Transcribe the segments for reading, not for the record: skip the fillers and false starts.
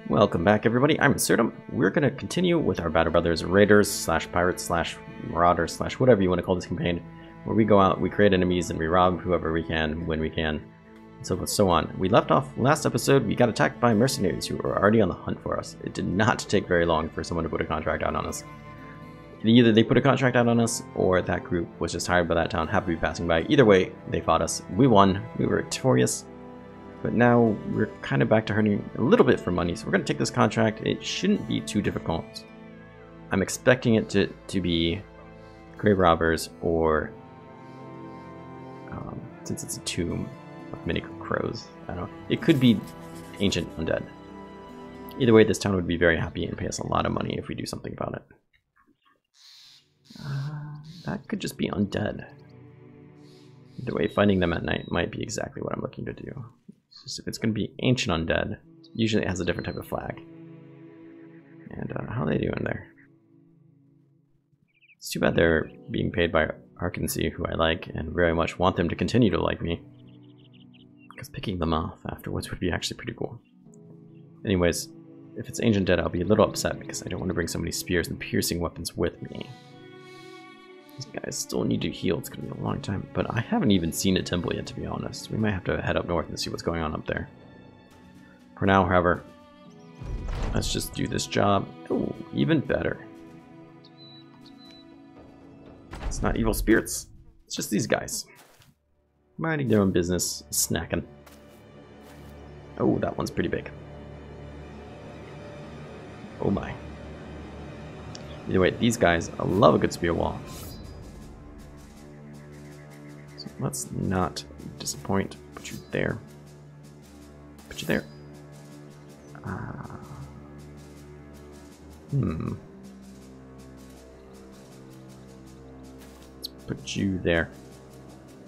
Welcome back, everybody. I'm Absurdum. We're going to continue with our Battle Brothers Raiders slash Pirates slash Marauders slash whatever you want to call this campaign, where we go out, we create enemies, and we rob whoever we can when we can, and so forth, so on. We left off last episode. We got attacked by mercenaries who were already on the hunt for us. It did not take very long for someone to put a contract out on us. Either they put a contract out on us, or that group was just hired by that town, happened to be passing by. Either way, they fought us. We won. We were victorious. But now we're kind of back to hurting a little bit for money, so we're going to take this contract. It shouldn't be too difficult. I'm expecting it to be grave robbers or, since it's a tomb of many crows, I don't know. It could be ancient undead. Either way, this town would be very happy and pay us a lot of money if we do something about it. That could just be undead. Either way, finding them at night might be exactly what I'm looking to do. If it's going to be ancient undead, usually it has a different type of flag. And how are they doing there? It's too bad they're being paid by Arkansas, who I like, and very much want them to continue to like me. Because picking them off afterwards would be actually pretty cool. Anyways, if it's ancient dead, I'll be a little upset because I don't want to bring so many spears and piercing weapons with me. These guys still need to heal. It's going to be a long time. But I haven't even seen a temple yet, to be honest. We might have to head up north and see what's going on up there. For now, however, let's just do this job. Oh, even better. It's not evil spirits. It's just these guys. Minding their own business, snacking. Oh, that one's pretty big. Oh my. Either way, these guys love a good spear wall. Let's not disappoint. Put you there. Put you there. Let's put you there.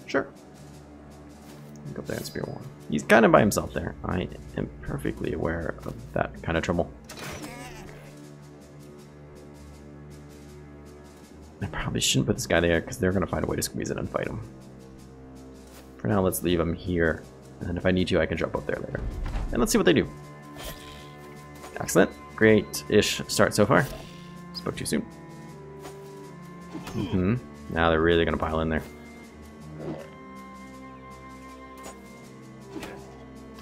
Sure. Go up there and spear one. He's kind of by himself there. I am perfectly aware of that kind of trouble. I probably shouldn't put this guy there because they're going to find a way to squeeze it and fight him. For now, let's leave him here, and then if I need to, I can jump up there later. And let's see what they do. Excellent. Great-ish start so far. Spoke too soon. Now they're really going to pile in there.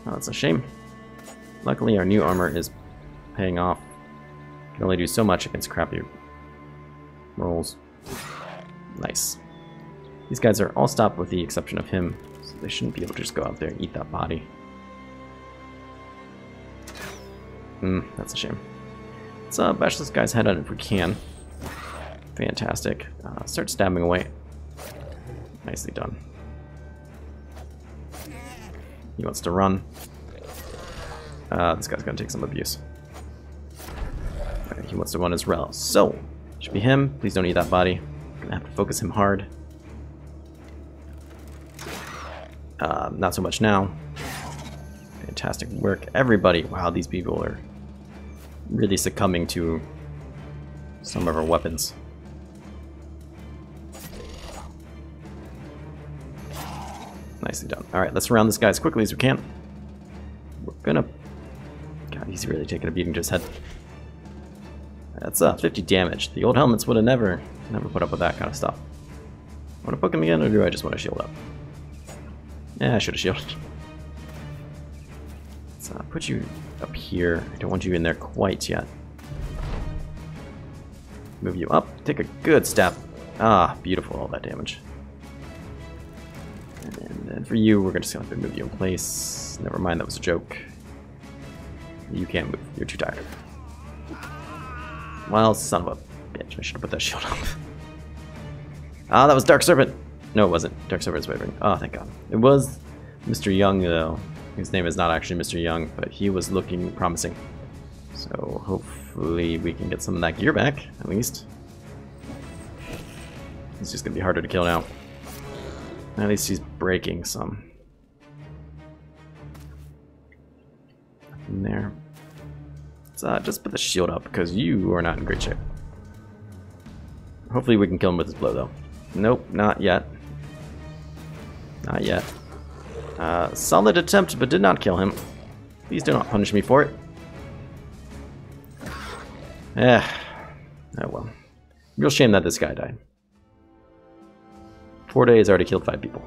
Oh, that's a shame. Luckily, our new armor is paying off. Can only do so much against crappy rolls. Nice. These guys are all stopped with the exception of him, so they shouldn't be able to just go out there and eat that body. That's a shame. Let's bash this guy's head on if we can. Fantastic. Start stabbing away. Nicely done. He wants to run. This guy's gonna take some abuse. He wants to run as well. So, should be him. Please don't eat that body. Gonna have to focus him hard. Not so much now. Fantastic work, everybody. Wow, these people are really succumbing to some of our weapons. Nicely done. Alright, let's surround this guy as quickly as we can. We're gonna... God, he's really taking a beating to his head. That's 50 damage. The old helmets would have never put up with that kind of stuff. Want to poke him again, or do I just want to shield up? Yeah, I should have shielded. Let's put you up here. I don't want you in there quite yet. Move you up. Take a good step. Ah, beautiful, all that damage. And then for you, we're just going to move you in place. Never mind, that was a joke. You can't move. You're too tired. Well, son of a bitch. I should have put that shield up. Ah, that was Dark Serpent. No, it wasn't. Dark Serpent's wavering. Oh, thank God. It was Mr. Young, though. His name is not actually Mr. Young, but he was looking promising. So hopefully we can get some of that gear back, at least. It's just going to be harder to kill now. At least he's breaking some. Nothing there. Let's just put the shield up, because you are not in great shape. Hopefully we can kill him with his blow, though. Nope, not yet. Not yet. Solid attempt, but did not kill him. Please do not punish me for it. Oh well. Real shame that this guy died. 4 days already killed 5 people.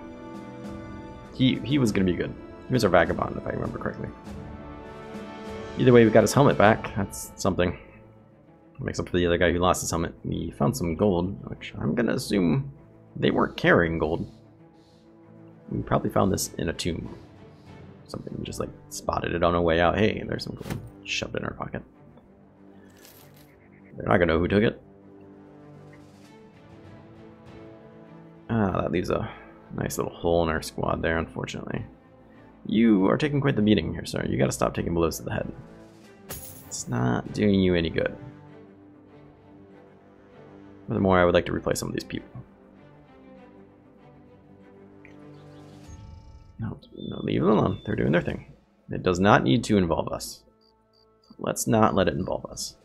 He was gonna be good. He was our vagabond, if I remember correctly. Either way, we got his helmet back. That's something. Makes up for the other guy who lost his helmet. We found some gold, which I'm gonna assume they weren't carrying gold. We probably found this in a tomb. Something, just like spotted it on our way out. Hey, there's some gold. Shoved it in our pocket. They're not gonna know who took it. Ah, that leaves a nice little hole in our squad there, unfortunately. You are taking quite the beating here, sir. You gotta stop taking blows to the head. It's not doing you any good. Furthermore, I would like to replace some of these people. No, leave them alone. They're doing their thing. It does not need to involve us. Let's not let it involve us.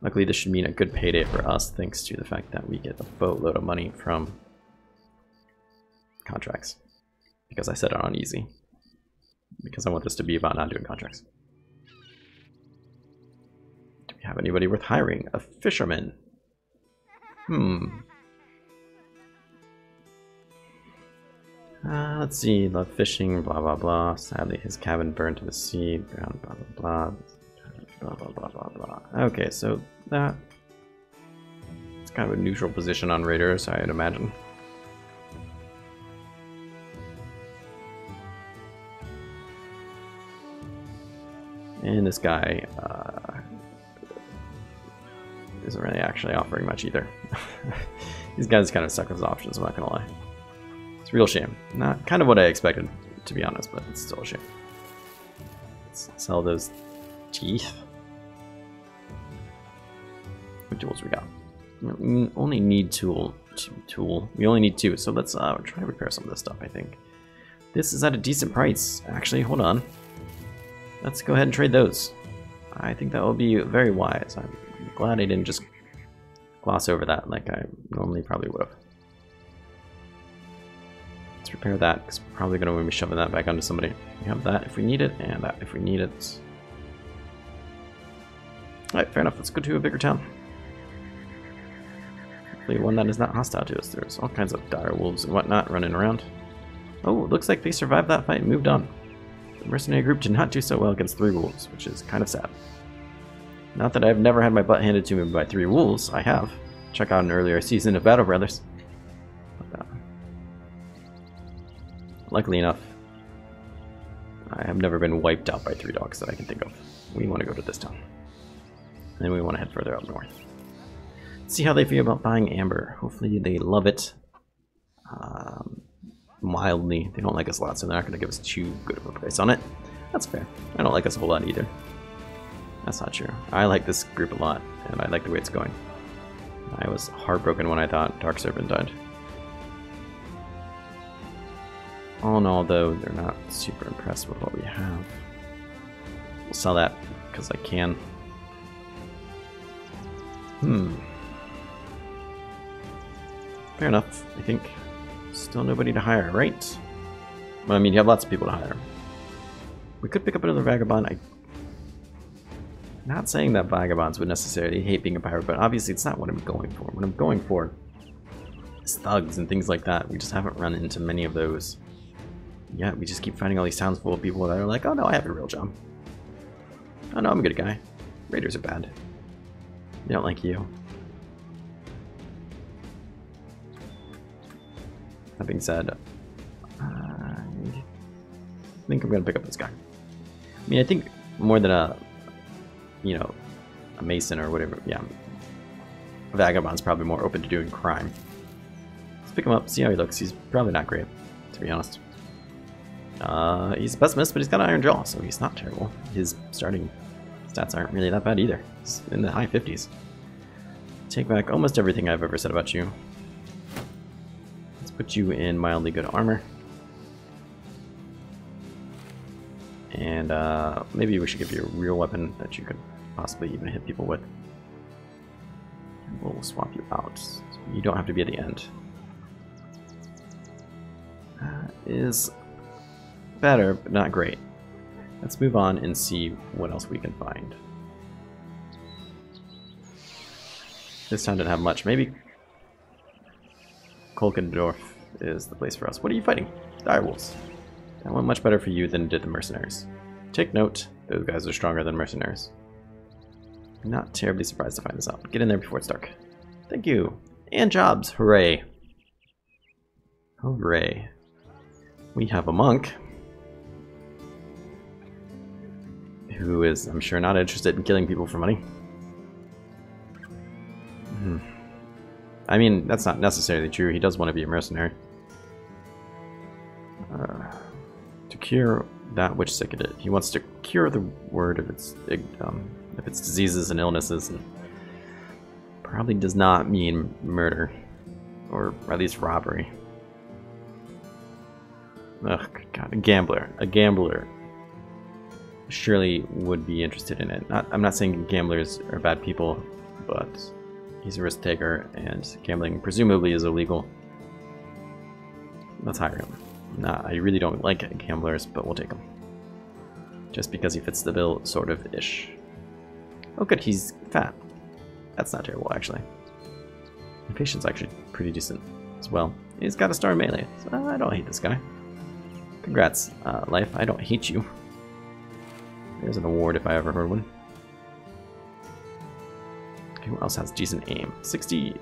Luckily, this should mean a good payday for us, thanks to the fact that we get a boatload of money from contracts. Because I set it on easy. Because I want this to be about not doing contracts. Do we have anybody worth hiring? A fisherman. Let's see. Love fishing, blah blah blah. Sadly, his cabin burned to the sea. Blah blah blah. Blah blah blah blah blah. Okay, so that it's kind of a neutral position on raiders, I'd imagine. And this guy isn't really actually offering much either. These guys kind of suck as options, I'm not gonna lie. It's a real shame. Not kind of what I expected, to be honest, but it's still a shame. Let's sell those teeth. What tools we got? We only need tool. We only need 2, so let's try to repair some of this stuff, I think. This is at a decent price. Actually, hold on. Let's go ahead and trade those. I think that will be very wise. I'm glad I didn't just gloss over that like I normally probably would have. Let's repair that, because we're probably going to be shoving that back onto somebody. We have that if we need it, and that if we need it. Alright, fair enough. Let's go to a bigger town. Hopefully one that is not hostile to us. There's all kinds of dire wolves and whatnot running around. Oh, it looks like they survived that fight and moved on. The mercenary group did not do so well against 3 wolves, which is kind of sad. Not that I've never had my butt handed to me by 3 wolves, I have. Check out an earlier season of Battle Brothers. But, luckily enough, I have never been wiped out by 3 dogs that I can think of. We want to go to this town. And then we want to head further up north. See how they feel about buying amber. Hopefully they love it. Mildly. They don't like us a lot, so they're not going to give us too good of a price on it. That's fair. I don't like us a whole lot either. That's not true. I like this group a lot, and I like the way it's going. I was heartbroken when I thought Dark Serpent died. All in all, though, they're not super impressed with what we have. We'll sell that because I can. Fair enough, I think. Still nobody to hire, right? Well, I mean, you have lots of people to hire. We could pick up another vagabond. I'm not saying that vagabonds would necessarily hate being a pirate, but obviously it's not what I'm going for. What I'm going for is thugs and things like that. We just haven't run into many of those. Yeah, we just keep finding all these towns full of people that are like, oh no, I have a real job. Oh no, I'm a good guy. Raiders are bad. They don't like you. That being said, I think I'm gonna pick up this guy. I mean, I think more than a, you know, a mason or whatever. Yeah, a vagabond's probably more open to doing crime. Let's pick him up, see how he looks. He's probably not great, to be honest. He's a pessimist, but he's got an iron jaw, so he's not terrible. His starting stats aren't really that bad either. He's in the high 50s. Take back almost everything I've ever said about you. Put you in mildly good armor. And maybe we should give you a real weapon that you could possibly even hit people with. And we'll swap you out. So you don't have to be at the end. Is better, but not great. Let's move on and see what else we can find. This town didn't have much. Maybe Kolkendorf is the place for us. What are you fighting? Direwolves. That went much better for you than it did the mercenaries. Take note, those guys are stronger than mercenaries. I'm not terribly surprised to find this out. Get in there before it's dark. Thank you. And jobs. Hooray. Hooray. We have a monk who is, I'm sure, not interested in killing people for money. I mean, that's not necessarily true. He does want to be a mercenary. To cure that which sicketh it. He wants to cure the word of its diseases and illnesses, and probably does not mean murder, or at least robbery. Ugh, God, a gambler. A gambler surely would be interested in it. I'm not saying gamblers are bad people, but he's a risk taker, and gambling presumably is illegal. Let's hire him. Nah, I really don't like gamblers, but we'll take him. Just because he fits the bill, sort of ish. Oh good, he's fat. That's not terrible, actually. My patient's actually pretty decent as well. He's got a star in melee, so I don't hate this guy. Congrats, life. I don't hate you. There's an award if I ever heard one. Okay, who else has decent aim? 60...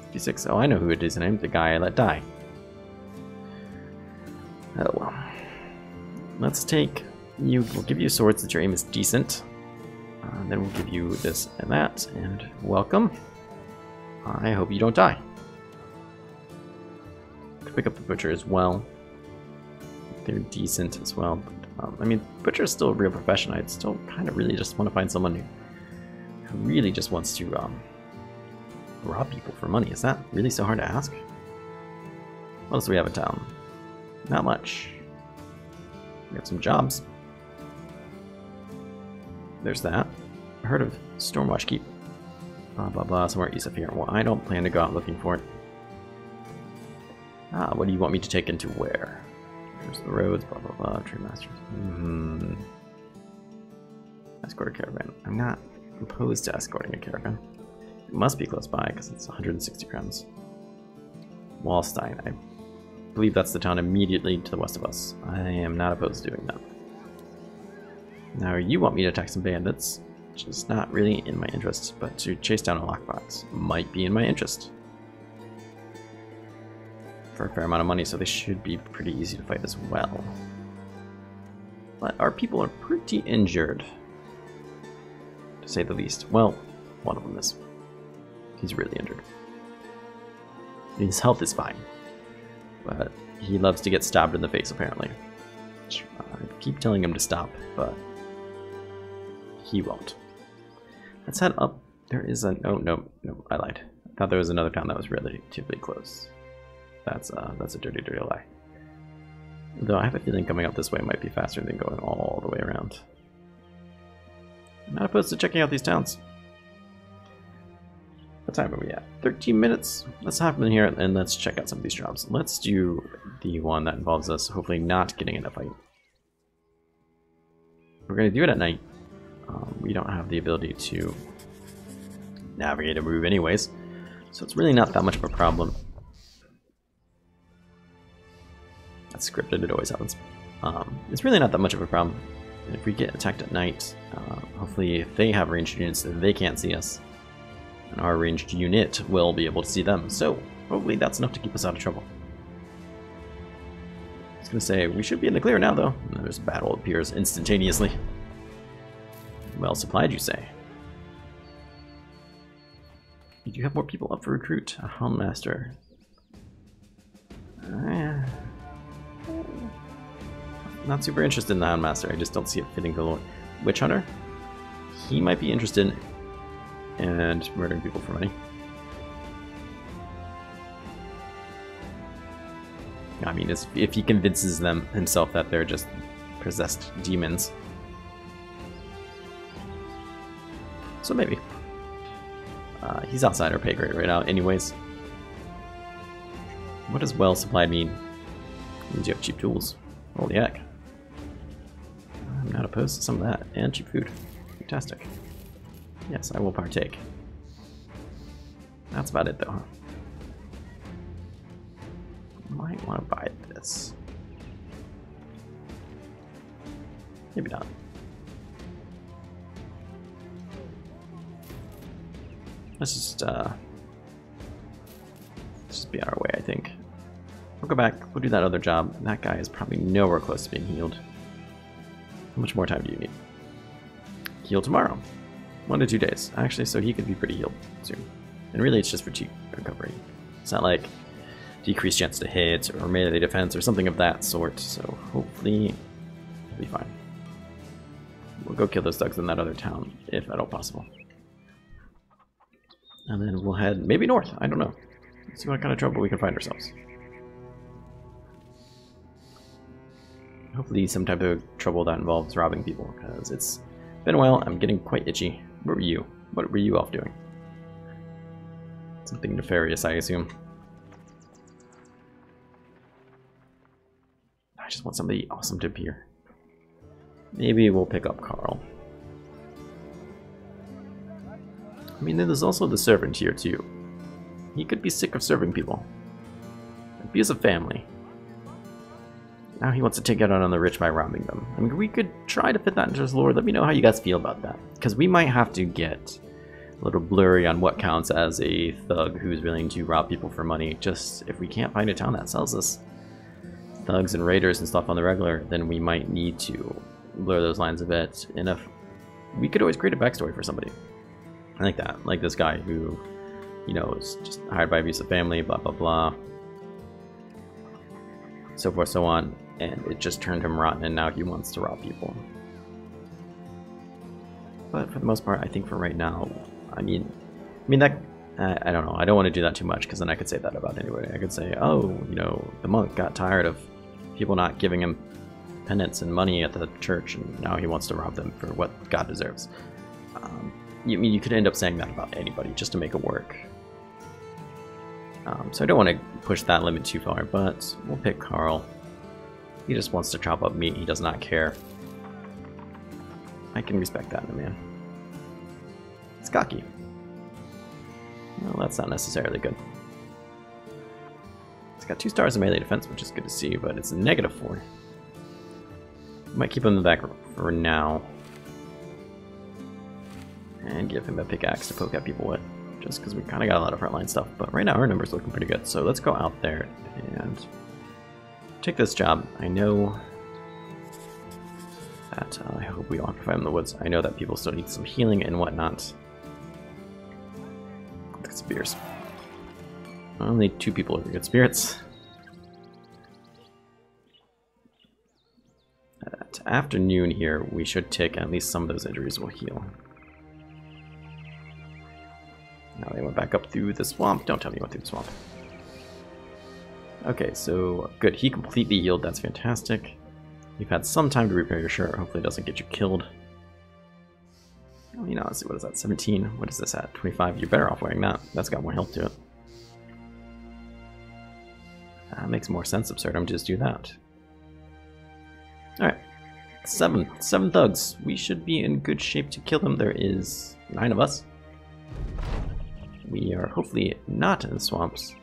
56. Oh, I know who had decent aim. The guy I let die. Oh well. Let's take you. We'll give you swords that your aim is decent. Then we'll give you this and that, and welcome. I hope you don't die. Could pick up the butcher as well. They're decent as well. But, I mean, butcher is still a real profession. I'd still kind of really just want to find someone who really just wants to rob people for money. Is that really so hard to ask? What else do we have in town? Not much. We have some jobs. There's that. I heard of Stormwatch Keep. Blah blah blah, somewhere east of here. Well, I don't plan to go out looking for it. Ah, what do you want me to take into where? There's the roads, blah blah blah, trade masters. Escort a caravan. I'm not opposed to escorting a caravan. It must be close by because it's 160 crowns. Wallstein. I believe that's the town immediately to the west of us. I am not opposed to doing that. Now you want me to attack some bandits, which is not really in my interest, but to chase down a lockbox might be in my interest. For a fair amount of money, so they should be pretty easy to fight as well. But our people are pretty injured, to say the least. Well, one of them is. He's really injured. His health is fine, but he loves to get stabbed in the face, apparently. I keep telling him to stop, but he won't. Let's head up. There is a... Oh, no, I lied. I thought there was another town that was relatively close. That's a dirty, dirty lie. Though I have a feeling coming up this way might be faster than going all the way around. I'm not opposed to checking out these towns. What time are we at? 13 minutes. Let's hop in here and let's check out some of these jobs. Let's do the one that involves us hopefully not getting in a fight. We're going to do it at night. We don't have the ability to navigate or move anyways, so it's really not that much of a problem. That's scripted, it always happens. It's really not that much of a problem. If we get attacked at night, hopefully if they have ranged units, they can't see us. And our ranged unit will be able to see them, so hopefully that's enough to keep us out of trouble. I was going to say, we should be in the clear now though. There's battle appears instantaneously. Well supplied, you say? Did you have more people up for recruit? A Houndmaster. Not super interested in the Houndmaster. I just don't see it fitting the Lord. Witch Hunter? He might be interested in murdering people for money. I mean, if he convinces them himself that they're just possessed demons. So maybe. He's outside our pay grade right now anyways. What does well supplied mean? It means you have cheap tools. Holy heck. I'm not opposed to some of that. And cheap food. Fantastic. Yes, I will partake. That's about it though, huh? Might want to buy this. Maybe not. Let's just be on our way, I think. We'll go back, we'll do that other job. That guy is probably nowhere close to being healed. How much more time do you need? Heal tomorrow. 1 to 2 days. Actually, so he could be pretty healed soon. And really it's just for cheap recovery. It's not like decreased chance to hit or melee defense or something of that sort, so hopefully he'll be fine. We'll go kill those thugs in that other town, if at all possible. And then we'll head maybe north, I don't know. Let's see what kind of trouble we can find ourselves. Hopefully some type of trouble that involves robbing people, because it's been a while, I'm getting quite itchy. Where were you? What were you off doing? Something nefarious, I assume. I just want somebody awesome to appear. Maybe we'll pick up Carl. I mean, there's also the servant here too. He could be sick of serving people. Abusive family. Now he wants to take it out on the rich by robbing them. I mean, we could try to fit that into his lore. Let me know how you guys feel about that. Because we might have to get a little blurry on what counts as a thug who's willing to rob people for money. Just if we can't find a town that sells us thugs and raiders and stuff on the regular, then we might need to blur those lines a bit. And if we could always create a backstory for somebody like that, like this guy who, you know, is just hired by abusive family, blah blah blah, so forth, so on, and it just turned him rotten, and now he wants to rob people. But for the most part, I think for right now, I mean that I don't know. I don't want to do that too much, because then I could say that about anybody. I could say, oh, you know, the monk got tired of people not giving him penance and money at the church, and now he wants to rob them for what God deserves. You could end up saying that about anybody just to make it work. So I don't want to push that limit too far, but we'll pick Carl. He just wants to chop up meat. He does not care. I can respect that in a man. It's cocky. Well, that's not necessarily good. It's got 2 stars in melee defense, which is good to see, but it's -4. Might keep him in the back for now. And give him a pickaxe to poke at people with, just because we kind of got a lot of frontline stuff. But right now our numbers looking pretty good, so let's go out there and take this job. I know that I hope we don't have to fight in the woods. I know that people still need some healing and whatnot. Look at spears. Only 2 people are good spirits. At afternoon here, we should take at least some of those injuries will heal. Now they went back up through the swamp. Don't tell me what through the swamp. Okay, so good. He completely healed. That's fantastic. You've had some time to repair your shirt. Hopefully it doesn't get you killed. I mean, honestly, what is that? 17? What is this at? 25? You're better off wearing that. That's got more health to it. That makes more sense, Absurdum. Just do that. Alright. 7 thugs. We should be in good shape to kill them. There is 9 of us. We are hopefully not in the swamps.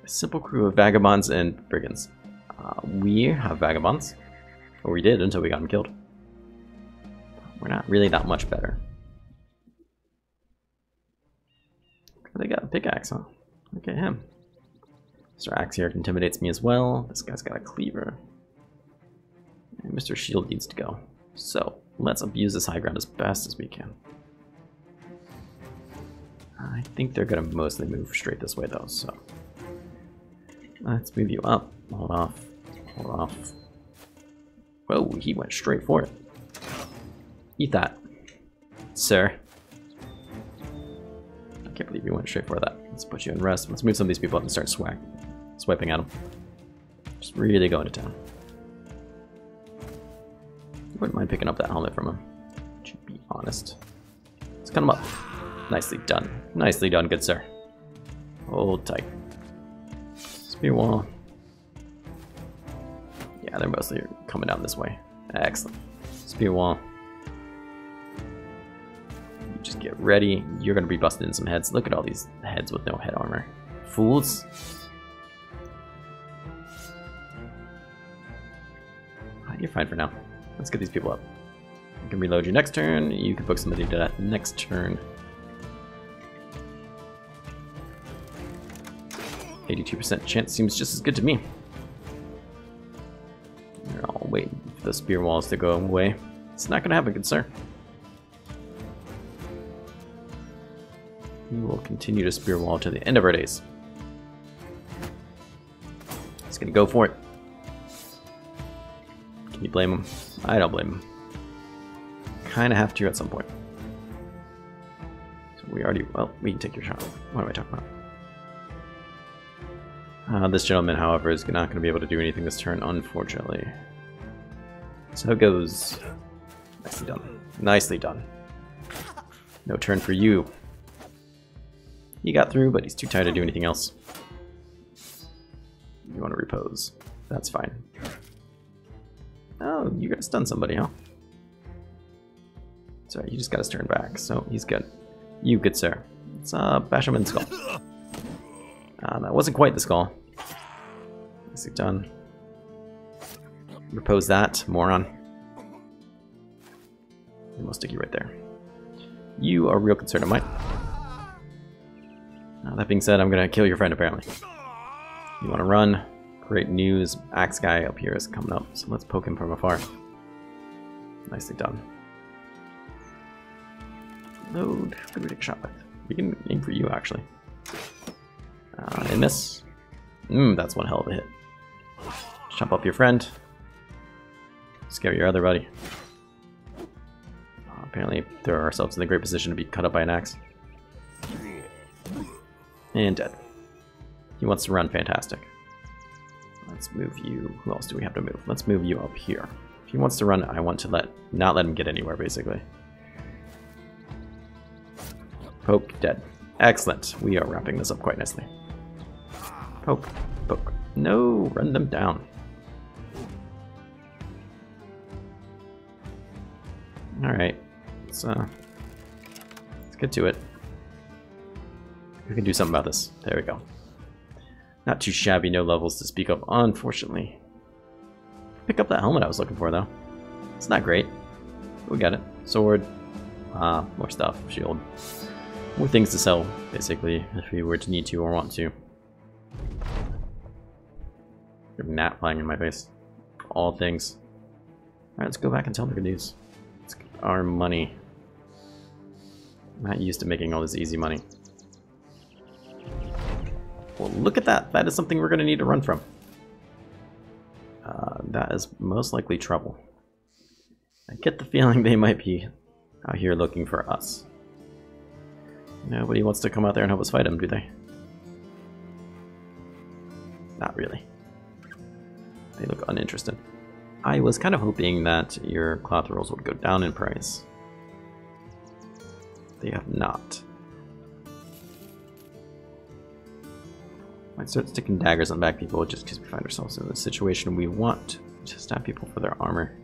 A simple crew of vagabonds and brigands. We have vagabonds. Or we did until we got them killed. We're not really that much better. They got a pickaxe, huh? Look at him. Mr. Axe here intimidates me as well. This guy's got a cleaver. And Mr. Shield needs to go. So, let's abuse this high ground as best as we can. I think they're going to mostly move straight this way though, so let's move you up. Hold off. Hold off. Whoa, he went straight for it. Eat that, sir. I can't believe you went straight for that. Let's put you in rest. Let's move some of these people up and start swiping at them. Just really going to town. I wouldn't mind picking up that helmet from him, to be honest. Let's cut him up. Nicely done. Nicely done, good sir. Hold tight. Spear wall. Yeah, they're mostly coming down this way. Excellent. Spear wall. You just Get ready. You're going to be busting in some heads. Look at all these heads with no head armor. Fools. You're fine for now. Let's get these people up. You can reload your next turn. You can book somebody to that next turn. 82% chance seems just as good to me. They're all waiting for the spear walls to go away. It's not going to happen, good sir. We will continue to spear wall to the end of our days. Just going to go for it. Can you blame him? I don't blame him. Kind of have to at some point. So we already... Well, we can take your shot. What am I talking about? This gentleman, however, is not going to be able to do anything this turn, unfortunately. So it goes... Nicely done. Nicely done. No turn for you. He got through, but he's too tired to do anything else. You want to repose. That's fine. Oh, you gotta stun somebody, huh? Sorry, you just got his turn back, so he's good. You, good sir. Let's bash him in the skull. That wasn't quite the skull. Nicely done. Repose that, moron. I'm gonna stick you right there. You are a real concern of mine. That being said, I'm gonna kill your friend apparently. You wanna run? Great news. Axe guy up here is coming up, so let's poke him from afar. Nicely done. Load. Who could we take a shot with? We can aim for you actually. And miss. That's one hell of a hit. Chop up your friend. Scare your other buddy. Apparently throw ourselves in the great position to be cut up by an axe. And dead. He wants to run, fantastic. Let's move you. Who else do we have to move? Let's move you up here. If he wants to run, I want to not let him get anywhere, basically. Poke, dead. Excellent. We are wrapping this up quite nicely. Poke, poke. No, run them down. Alright. Let's get to it. We can do something about this. There we go. Not too shabby, no levels to speak of, unfortunately. Pick up that helmet I was looking for, though. It's not great. We got it. Sword. More stuff. Shield. More things to sell, basically, if we were to need to or want to. There's a gnat flying in my face. All things. Alright, let's go back and tell them the good news. Let's get our money. I'm not used to making all this easy money. Well, look at that. That is something we're going to need to run from. That is most likely trouble. I get the feeling they might be out here looking for us. Nobody wants to come out there and help us fight them, do they? Not really. They look uninterested. I was kind of hoping that your cloth rolls would go down in price. They have not. Might start sticking daggers on back people just because we find ourselves in a situation we want to stab people for their armor.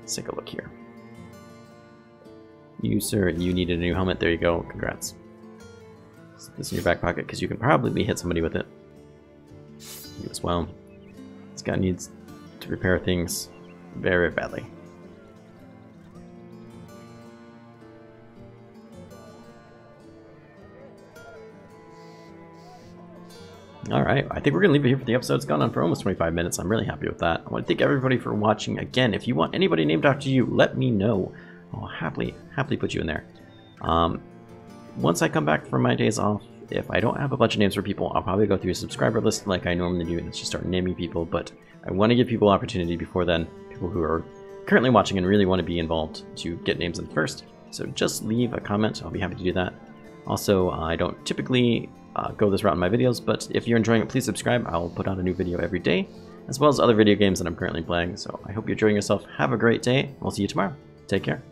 Let's take a look here. You, sir, you needed a new helmet. There you go. Congrats. Put this in your back pocket because you can probably hit somebody with it. You as well. This guy needs to repair things very badly. Alright, I think we're going to leave it here for the episode. It's gone on for almost 25 minutes. I'm really happy with that. I want to thank everybody for watching. Again, if you want anybody named after you, let me know. I'll happily put you in there. Once I come back from my days off, if I don't have a bunch of names for people, I'll probably go through a subscriber list like I normally do and just start naming people. But I want to give people opportunity before then, people who are currently watching and really want to be involved, to get names in first. So just leave a comment. I'll be happy to do that. Also, I don't typically go this route in my videos, but if you're enjoying it, please subscribe. I'll put out a new video every day, as well as other video games that I'm currently playing. So I hope you're enjoying yourself. Have a great day. We'll see you tomorrow. Take care.